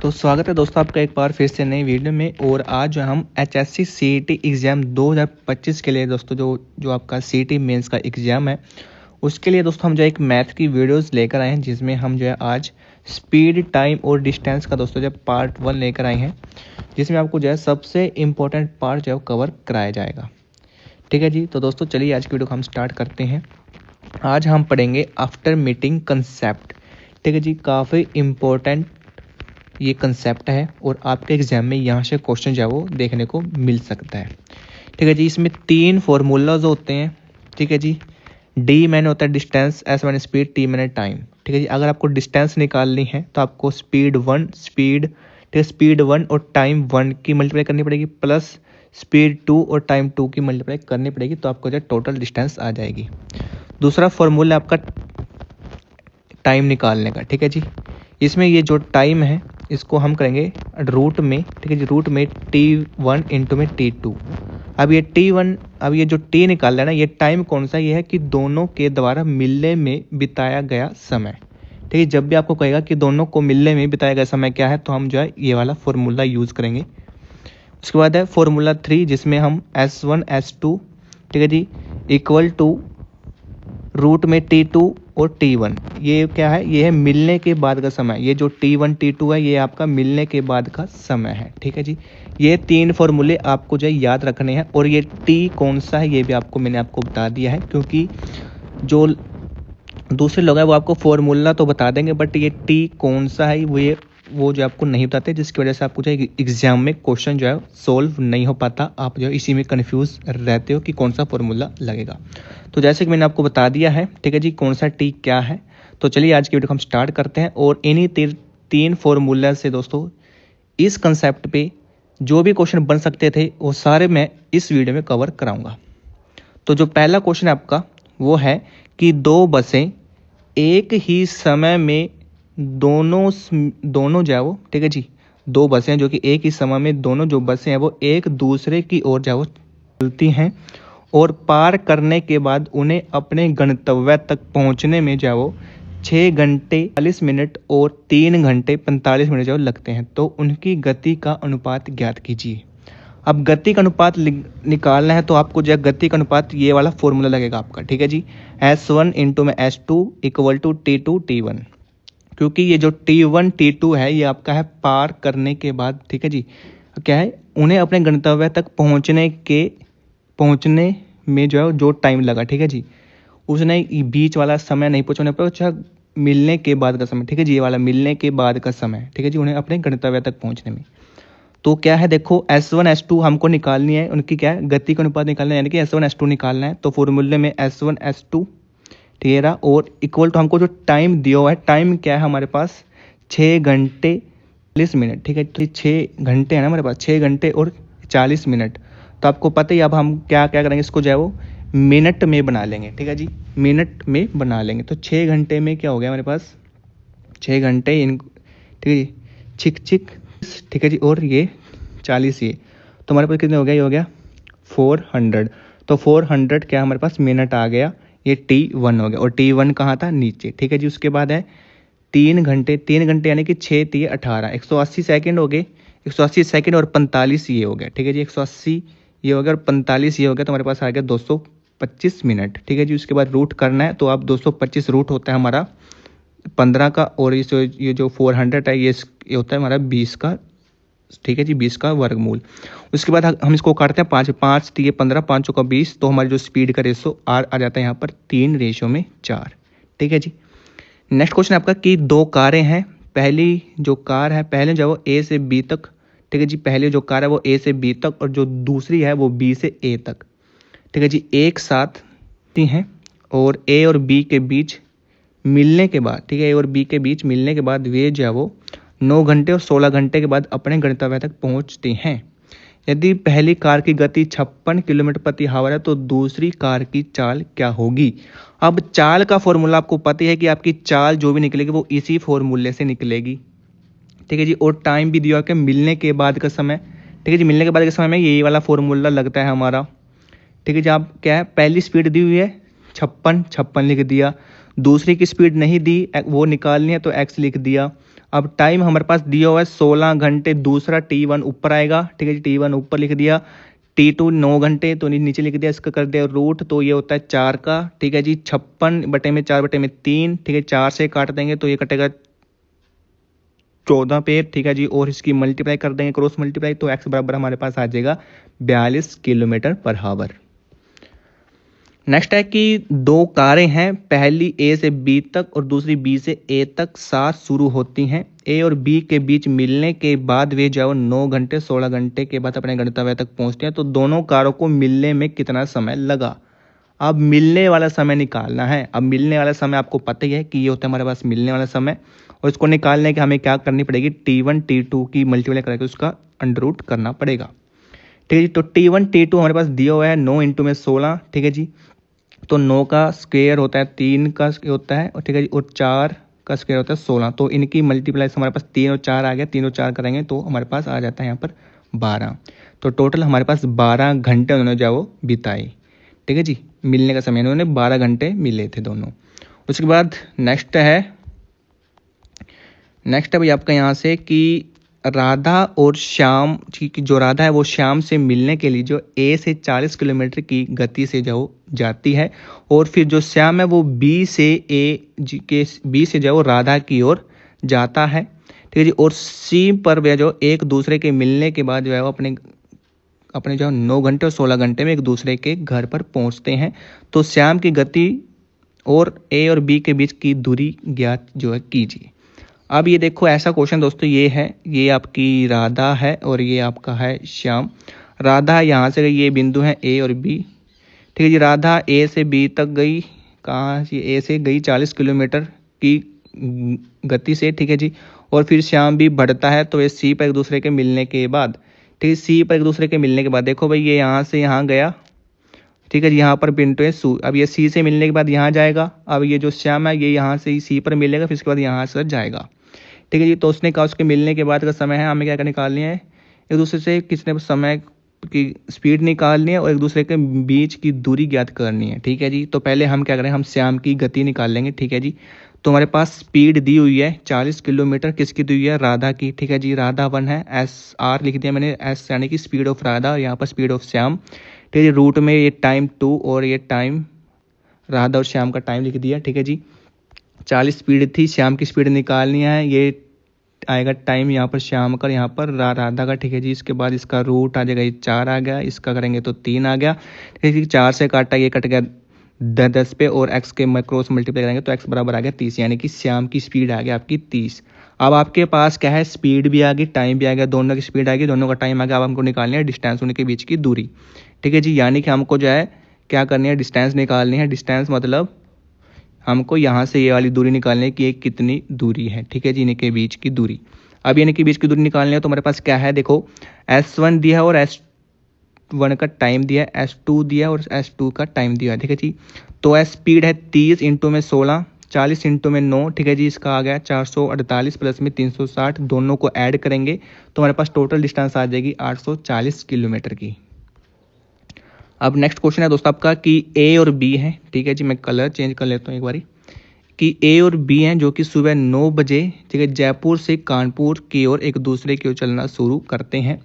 तो स्वागत है दोस्तों आपका एक बार फिर से नई वीडियो में। और आज जो हम HSC CET एग्ज़ाम 2025 के लिए दोस्तों जो आपका CET मेंस का एग्ज़ाम है उसके लिए दोस्तों हम जो एक मैथ की वीडियोस लेकर आए हैं, जिसमें हम जो है आज स्पीड, टाइम और डिस्टेंस का दोस्तों जब पार्ट 1 लेकर आए हैं, जिसमें आपको जो है सबसे इम्पोर्टेंट पार्ट जो है कवर कराया जाएगा। ठीक है जी, तो दोस्तों चलिए आज की वीडियो को हम स्टार्ट करते हैं। आज हम पढ़ेंगे आफ्टर मीटिंग कंसेप्ट। ठीक है जी, काफ़ी इम्पोर्टेंट ये कंसेप्ट है और आपके एग्जाम में यहाँ से क्वेश्चन जो है वो देखने को मिल सकता है। ठीक है जी, इसमें 3 फार्मूलाज होते हैं। ठीक है जी, डी मैंने होता है डिस्टेंस, एस मैंने स्पीड, टी मैंने टाइम। ठीक है जी, अगर आपको डिस्टेंस निकालनी है तो आपको स्पीड 1 और टाइम 1 की मल्टीप्लाई करनी पड़ेगी, प्लस स्पीड 2 और टाइम 2 की मल्टीप्लाई करनी पड़ेगी, तो आपको जो है टोटल डिस्टेंस आ जाएगी। दूसरा फार्मूला आपका टाइम निकालने का। ठीक है जी, इसमें ये जो टाइम है इसको हम करेंगे रूट में। ठीक है जी, रूट में T1 इंटू में T2। अब ये T1, अब ये जो T निकाल रहा है ना, ये टाइम कौन सा, ये है कि दोनों के द्वारा मिलने में बिताया गया समय। ठीक है, जब भी आपको कहेगा कि दोनों को मिलने में बिताया गया समय क्या है, तो हम जो है ये वाला फॉर्मूला यूज़ करेंगे। उसके बाद है फॉर्मूला 3, जिसमें हम S1 S2, ठीक है जी, इक्वल टू रूट में T2 और T1। ये क्या है, ये है मिलने के बाद का समय। ये जो T1 T2 है ये आपका मिलने के बाद का समय है। ठीक है जी, ये 3 फॉर्मूले आपको जो है याद रखने हैं। और ये T कौन सा है ये भी मैंने आपको बता दिया है, क्योंकि जो दूसरे लोग हैं वो आपको फॉर्मूला तो बता देंगे, बट ये T कौन सा है वो जो आपको नहीं बताते, जिसकी वजह से आपको जो है एग्जाम में क्वेश्चन जो है सोल्व नहीं हो पाता। आप जो है इसी में कंफ्यूज रहते हो कि कौन सा फॉर्मूला लगेगा। तो जैसे कि मैंने आपको बता दिया है, ठीक है जी, कौन सा T क्या है। तो चलिए आज की वीडियो को हम स्टार्ट करते हैं। और इन्हीं 3 फॉर्मूला से दोस्तों इस कंसेप्ट पे जो भी क्वेश्चन बन सकते थे वो सारे मैं इस वीडियो में कवर कराऊंगा। तो जो पहला क्वेश्चन आपका वो है कि 2 बसें एक ही समय में दोनों जो है वो, ठीक है जी, 2 बसें जो कि एक ही समय में दोनों जो बसें हैं वो एक दूसरे की ओर जो है वो चलती हैं, और पार करने के बाद उन्हें अपने गंतव्य तक पहुंचने में जो है वो 6 घंटे 40 मिनट और 3 घंटे 45 मिनट जो लगते हैं, तो उनकी गति का अनुपात ज्ञात कीजिए। अब गति का अनुपात निकालना है तो आपको जो है गति का अनुपात ये वाला फॉर्मूला लगेगा आपका। ठीक है जी, S1 इंटू में S2 equal to T2 T1। क्योंकि ये जो T1 T2 है ये आपका है पार करने के बाद। ठीक है जी, क्या है, उन्हें अपने गंतव्य तक पहुंचने में जो है जो टाइम लगा, ठीक है जी, उसने बीच वाला समय नहीं पहुंचने पर, अच्छा मिलने के बाद का समय। ठीक है जी, ये वाला मिलने के बाद का समय। ठीक है जी, उन्हें अपने गंतव्य तक पहुंचने में। तो क्या है, देखो S1 S2 हमको निकालनी है, उनकी क्या है गति का अनुपात निकालना है, यानी कि S1 S2 निकालना है। तो फॉर्मूले में S1 S2 ठीक है, और इक्वल टू हमको जो टाइम दिया हुआ है, टाइम क्या है हमारे पास 6 घंटे 40 मिनट। ठीक है, तो 6 घंटे है ना हमारे पास, 6 घंटे और 40 मिनट। तो आपको पता ही, अब हम क्या क्या करेंगे, इसको जो है वो मिनट में बना लेंगे। ठीक है जी, मिनट में बना लेंगे। तो 6 घंटे में क्या हो गया हमारे पास, 6 घंटे ठीक है जी, छिक ठीक है जी, और ये 40, ये तो हमारे पास कितने हो गया, ये हो गया 400। तो 400 क्या हमारे पास मिनट आ गया, ये T1 हो गया। और T1 कहाँ था, नीचे। ठीक है जी, उसके बाद है 3 घंटे यानी कि 6 3 18, 180 सेकेंड हो गए, 180 सेकेंड और 45 ये हो गया। ठीक है जी, 180 ये हो गया और 45 ये हो गया, तो हमारे पास आ गया 225 मिनट। ठीक है जी, उसके बाद रूट करना है, तो आप 225 रूट होता है हमारा 15 का, और ये जो 400 है ये होता है हमारा 20 का। ठीक है जी, 20 का वर्गमूल। उसके बाद हम इसको काटते हैं 5 3 15, 5 का 20, तो हमारी जो स्पीड का रेशो आ जाता है यहाँ पर 3:4। ठीक है जी, नेक्स्ट क्वेश्चन आपका कि 2 कारें हैं। पहली जो कार है, पहले जो वो A से B तक, ठीक है जी, पहले जो कार है वो A से B तक, और जो दूसरी है वो B से A तक, ठीक है जी, एक साथ हैं, और A और B के बीच मिलने के बाद, ठीक है, A और B के बीच मिलने के बाद वे जो है वो 9 घंटे और 16 घंटे के बाद अपने गंतव्य तक पहुंचते हैं। यदि पहली कार की गति 56 किलोमीटर प्रति आवर है तो दूसरी कार की चाल क्या होगी। अब चाल का फॉर्मूला आपको पता है कि आपकी चाल जो भी निकलेगी वो इसी फॉर्मूले से निकलेगी। ठीक है जी, और टाइम भी दिया है मिलने के बाद का समय। ठीक है जी, मिलने के बाद के समय में यही वाला फॉर्मूला लगता है हमारा। ठीक है जी, आप क्या है, पहली स्पीड दी हुई है 56 लिख दिया, दूसरी की स्पीड नहीं दी, वो निकालनी है तो x लिख दिया। अब टाइम हमारे पास दिया हुआ है 16 घंटे, दूसरा t1 ऊपर आएगा, ठीक है जी, t1 ऊपर लिख दिया। t2 9 घंटे तो नीचे लिख दिया, इसका कर दिया रूट, तो ये होता है 4 का, ठीक है जी, 56/4/3, ठीक है, 4 से काट देंगे तो ये कटेगा 14 पे, ठीक है जी, और इसकी मल्टीप्लाई कर देंगे, क्रॉस मल्टीप्लाई, तो x बराबर हमारे पास आ जाएगा 42 किलोमीटर/आवर। नेक्स्ट है कि दो कारें हैं, पहली ए से बी तक और दूसरी बी से ए तक साथ शुरू होती हैं। ए और बी के बीच मिलने के बाद वे जो 9 घंटे 16 घंटे के बाद अपने गंतव्य तक पहुंचती हैं। तो दोनों कारों को मिलने में कितना समय लगा? अब मिलने वाला समय निकालना है। अब मिलने वाला समय आपको पता ही है कि ये होता है हमारे पास मिलने वाला समय, और इसको निकालने के हमें क्या करनी पड़ेगी, T1 T2 की मल्टीप्लाई करके उसका अंडर रूट करना पड़ेगा, ठीक है जी। तो T1 T2 हमारे पास दिया हुआ है 9 इंटू में 16, ठीक है जी, तो 9 का स्क्वायर होता है 3 का होता है, और ठीक है जी, और 4 का स्क्वायर होता है 16, तो इनकी मल्टीप्लाई से हमारे पास 3 और 4 आ गया, 3 और 4 करेंगे तो हमारे पास आ जाता है यहाँ पर 12। तो टोटल हमारे पास 12 घंटे उन्होंने जो वो बिताए, ठीक है जी। मिलने का समय उन्होंने 12 घंटे मिले थे दोनों। उसके बाद नेक्स्ट है भाई आपका यहाँ से कि राधा और श्याम की, जो राधा है वो श्याम से मिलने के लिए जो ए से 40 किलोमीटर की गति से जो जाती है, और फिर जो श्याम है वो बी से जो राधा की ओर जाता है, ठीक है जी। और सी पर वे जो एक दूसरे के मिलने के बाद जो है वो अपने जो 9 घंटे और 16 घंटे में एक दूसरे के घर पर पहुंचते हैं। तो श्याम की गति और ए और बी के बीच की दूरी ज्ञात जो है कीजिए। अब ये देखो ऐसा क्वेश्चन दोस्तों, ये है, ये आपकी राधा है और ये आपका है श्याम। राधा यहाँ से गई, ये बिंदु है ए और बी, ठीक है जी। राधा ए से बी तक गई, कहाँ से, ए से गई 40 किलोमीटर की गति से, ठीक है जी। और फिर श्याम भी बढ़ता है, तो ये सी पर एक दूसरे के मिलने के बाद, ठीक है, सी पर एक दूसरे के मिलने के बाद देखो भाई ये यहाँ से यहाँ गया, ठीक है जी, यहाँ पर बिंदु है सू। अब ये सी से मिलने के बाद यहाँ जाएगा, अब ये जो श्याम है ये यहाँ से ही सी पर मिलेगा, फिर उसके बाद यहाँ से जाएगा, ठीक है जी। तो उसने कहा उसके मिलने के बाद का समय है, हमें क्या निकालनी है, एक दूसरे से किसने समय की स्पीड निकालनी है और एक दूसरे के बीच की दूरी ज्ञात करनी है, ठीक है जी। तो पहले हम क्या करें, हम श्याम की गति निकाल लेंगे, ठीक है जी। तो हमारे पास स्पीड दी हुई है 40 किलोमीटर, किसकी दी हुई है, राधा की, ठीक है जी। राधा 1 है, SR लिख दिया मैंने, S यानी कि स्पीड ऑफ राधा, और यहाँ पर स्पीड ऑफ श्याम, ठीक है जी। रूट में ये टाइम 2 और ये टाइम राधा और श्याम का टाइम लिख दिया, ठीक है जी। 40 स्पीड थी, श्याम की स्पीड निकालनी है, ये आएगा टाइम यहाँ पर श्याम का, यहाँ पर राधा का, ठीक है जी। इसके बाद इसका रूट आ जाएगा, ये 4 आ गया, इसका करेंगे तो 3 आ गया, ठीक है। 4 से काटा, ये कट गया 10 पे, और x के क्रॉस मल्टीप्लाई करेंगे तो x बराबर आ गया 30, यानी कि श्याम की स्पीड आ गया आपकी 30। अब आपके पास क्या है, स्पीड भी आ गई, टाइम भी आ गया, दोनों की स्पीड आ गई, दोनों का टाइम आ गया। अब हमको निकालनी है डिस्टेंस उनके बीच की दूरी, ठीक है जी। यानी कि हमको जो है क्या करनी है, डिस्टेंस निकालनी है। डिस्टेंस मतलब हमको यहाँ से ये वाली दूरी निकालनी है कि ये कितनी दूरी है, ठीक है जी, इनके बीच की दूरी। अब यानी कि बीच की दूरी निकालनी है तो हमारे पास क्या है, देखो S1 दिया है और S1 का टाइम दिया है, S2 दिया है और S2 का टाइम दिया है, ठीक है जी। तो स्पीड है 30 इंटू में 16, 40 इंटू में 9, ठीक है जी। इसका आ गया 448 प्लस में 360, दोनों को ऐड करेंगे तो हमारे पास टोटल डिस्टेंस आ जाएगी 840 किलोमीटर की। अब नेक्स्ट क्वेश्चन है दोस्तों आपका कि ए और बी है, ठीक है जी। मैं कलर चेंज कर लेता हूँ एक बारी, कि ए और बी हैं जो कि सुबह 9 बजे, ठीक है, जयपुर से कानपुर की ओर एक दूसरे की ओर चलना शुरू करते हैं।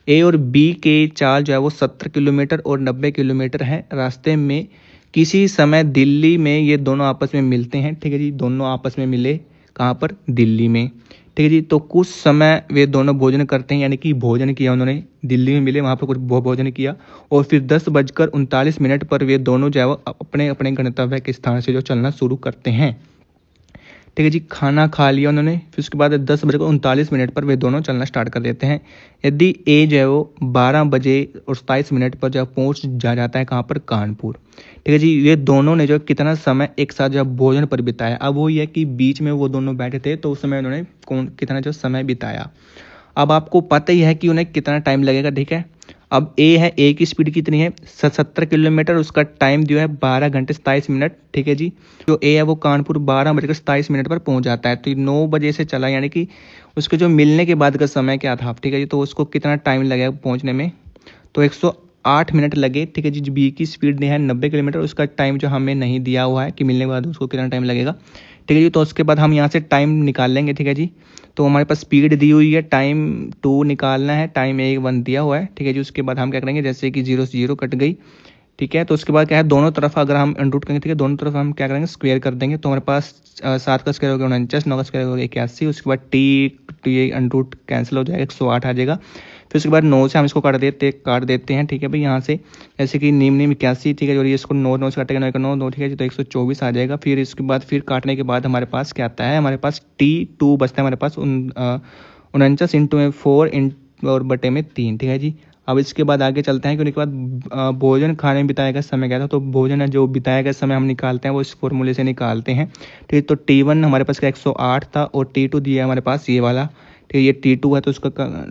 ए और बी के चाल जो है वो 70 किलोमीटर और 90 किलोमीटर है। रास्ते में किसी समय दिल्ली में ये दोनों आपस में मिलते हैं, ठीक है जी। दोनों आपस में मिले कहाँ पर, दिल्ली में, ठीक है जी। तो कुछ समय वे दोनों भोजन करते हैं, यानी कि भोजन किया उन्होंने, दिल्ली में मिले वहाँ पर कुछ भोजन किया, और फिर 10:39 पर वे दोनों जो है अपने अपने गंतव्य के स्थान से जो चलना शुरू करते हैं, ठीक है जी। खाना खा लिया उन्होंने, फिर उसके बाद 10:39 पर वे दोनों चलना स्टार्ट कर देते हैं। यदि ए जो है वो 12 बजे और 27 मिनट पर जब पहुँच जाता है कहाँ पर, कानपुर, ठीक है जी। ये दोनों ने जो कितना समय एक साथ जब भोजन पर बिताया, अब वो ये कि बीच में वो दोनों बैठे थे तो उस समय उन्होंने कितना जो समय बिताया। अब आपको पता ही है कि उन्हें कितना टाइम लगेगा, ठीक है। अब ए है, ए की स्पीड कितनी है, 70 किलोमीटर, उसका टाइम जो है 12 घंटे 27 मिनट, ठीक है जी। जो ए है वो कानपुर 12:27 पर पहुंच जाता है। तो 9 बजे से चला, यानी कि उसके जो मिलने के बाद का समय क्या था, ठीक है जी। तो उसको कितना टाइम लगेगा पहुंचने में, तो 8 मिनट लगे, ठीक है जी। बी की स्पीड है 90 किलोमीटर, उसका टाइम जो हमें नहीं दिया हुआ है कि मिलने के बाद उसको कितना टाइम लगेगा, ठीक है जी। तो उसके बाद हम यहाँ से टाइम निकाल लेंगे, ठीक है जी। तो हमारे पास स्पीड दी हुई है, टाइम 2 निकालना है, टाइम 1 दिया हुआ है, ठीक है जी। उसके बाद हम क्या करेंगे, जैसे कि 0 से 0 कट गई, ठीक है। तो उसके बाद क्या है, दोनों तरफ अगर हम अनरूट करेंगे, ठीक है, दोनों तरफ हम क्या करेंगे, स्क्वायर कर देंगे। तो हमारे पास 7 का स्क्वायर हो गया 49, 9 का स्क्वायर हो गया 81, उसके बाद ये अनरूट कैंसिल हो जाएगा, 108 आ जाएगा। फिर उसके बाद 9 से हम इसको काट देते हैं, ठीक है भाई। यहाँ से जैसे कि नीम 81, ठीक है, और ये इसको 9 से काटेगा, 9 का 9, ठीक है जी। तो 124 आ जाएगा। फिर इसके बाद फिर काटने के बाद हमारे पास क्या आता है, हमारे पास T2 बचता है हमारे पास 49 इंटू 4 और बटे में 3, ठीक है जी। अब इसके बाद आगे चलते हैं कि उनके बाद भोजन खाने में बिताया गया समय क्या था। तो भोजन है जो बिताया गया समय हम निकालते हैं, वो इस फॉर्मूले से निकालते हैं, ठीक है। तो T1 हमारे पास का 108 था और T2 दिया है हमारे पास ये वाला, ठीक है। ये T2 है तो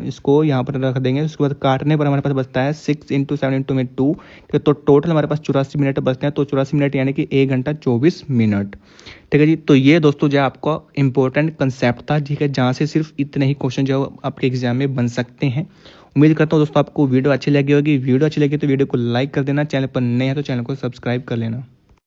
इसको यहाँ पर रख देंगे। उसके बाद काटने पर हमारे पास बचता है 6 इंटू 7 इंटू में 2, ठीक है। तो टोटल हमारे पास 84 मिनट बचते हैं। तो 84 मिनट यानी कि 1 घंटा 24 मिनट, ठीक है जी। तो ये दोस्तों जो आपका इंपॉर्टेंट कंसेप्ट था, ठीक है, जहाँ से सिर्फ इतने ही क्वेश्चन जो आपके एग्जाम में बन सकते हैं। उम्मीद करता हूँ दोस्तों आपको वीडियो अच्छी लगी होगी। वीडियो अच्छी लगी तो वीडियो को लाइक कर देना, चैनल पर नए हैं तो चैनल को सब्सक्राइब कर लेना।